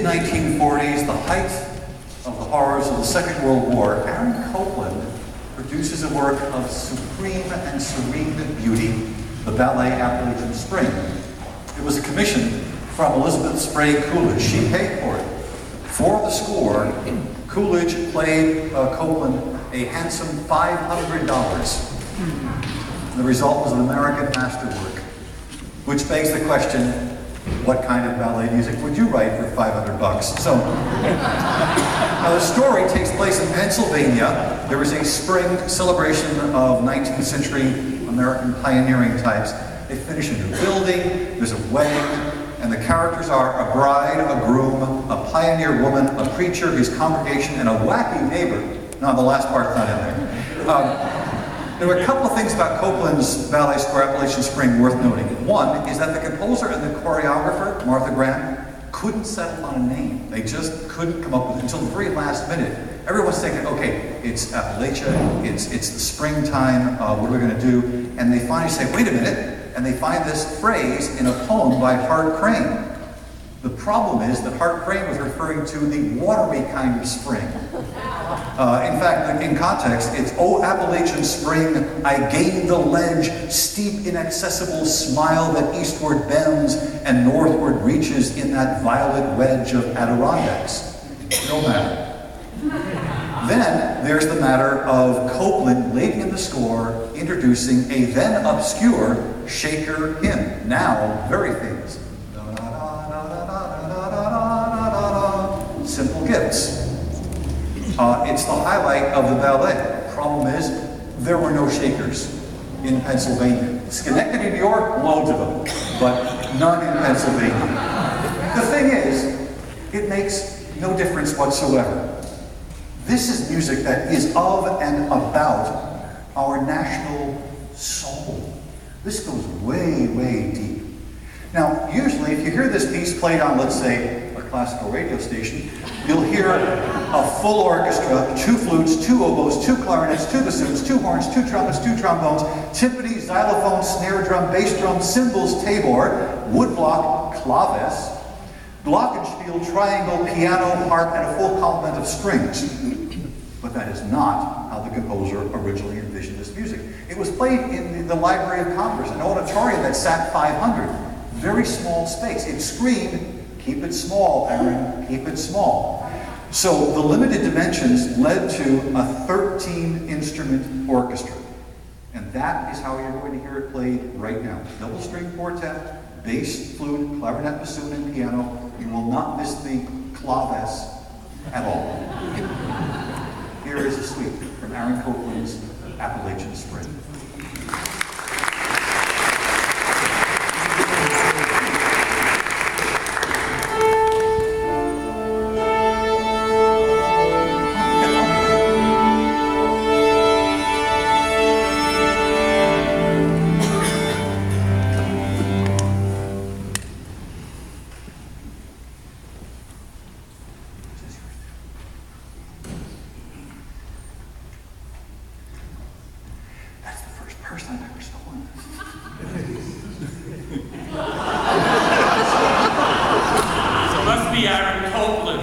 mid-1940s, the height of the horrors of the Second World War, Aaron Copland produces a work of supreme and serene beauty, the ballet Appalachian Spring. It was a commission from Elizabeth Sprague Coolidge. She paid for it. For the score, Coolidge played Copland a handsome $500. The result was an American masterwork, which begs the question, what kind of ballet music would you write for $500? So, now the story takes place in Pennsylvania. There was a spring celebration of 19th century American pioneering types. They finish a new building, there's a wedding, and the characters are a bride, a groom, a pioneer woman, a preacher, his congregation, and a wacky neighbor. No, the last part's not in there. There were a couple of things about Copland's ballet score, Appalachian Spring, worth noting. One is that the composer and the choreographer, Martha Graham, couldn't settle on a name. They just couldn't come up with it until the very last minute. Everyone's thinking, okay, it's Appalachia, it's the springtime, what are we going to do? And they finally say, wait a minute, and they find this phrase in a poem by Hart Crane. The problem is that Hart Crane was referring to the watery kind of spring. In fact, in context, it's, "O Appalachian spring, I gain the ledge, steep inaccessible smile that eastward bends and northward reaches in that violet wedge of Adirondacks." No matter. Then there's the matter of Copland late in the score introducing a then obscure Shaker hymn, now very famous. Simple Gifts. It's the highlight of the ballet. Problem is, there were no Shakers in Pennsylvania. Schenectady, New York, loads of them, but none in Pennsylvania. The thing is, it makes no difference whatsoever. This is music that is of and about our national soul. This goes way, way deep. Now, usually, if you hear this piece played on, let's say, a classical radio station, you'll hear a full orchestra, 2 flutes, 2 oboes, 2 clarinets, 2 bassoons, 2 horns, 2 trumpets, 2 trombones, timpani, xylophone, snare drum, bass drum, cymbals, tabor, woodblock, claves, glockenspiel, triangle, piano, harp, and a full complement of strings. But that is not how the composer originally envisioned this music. It was played in the Library of Congress, an auditorium that sat 500. Very small space. It screamed, "Keep it small, Aaron, keep it small." So the limited dimensions led to a 13-instrument orchestra. And that is how you're going to hear it played right now. Double string quartet, bass, flute, clarinet, bassoon, and piano. You will not miss the claves at all. Here is a suite from Aaron Copland's Appalachian Spring. First I've ever stolen this. So it must be Aaron Copland.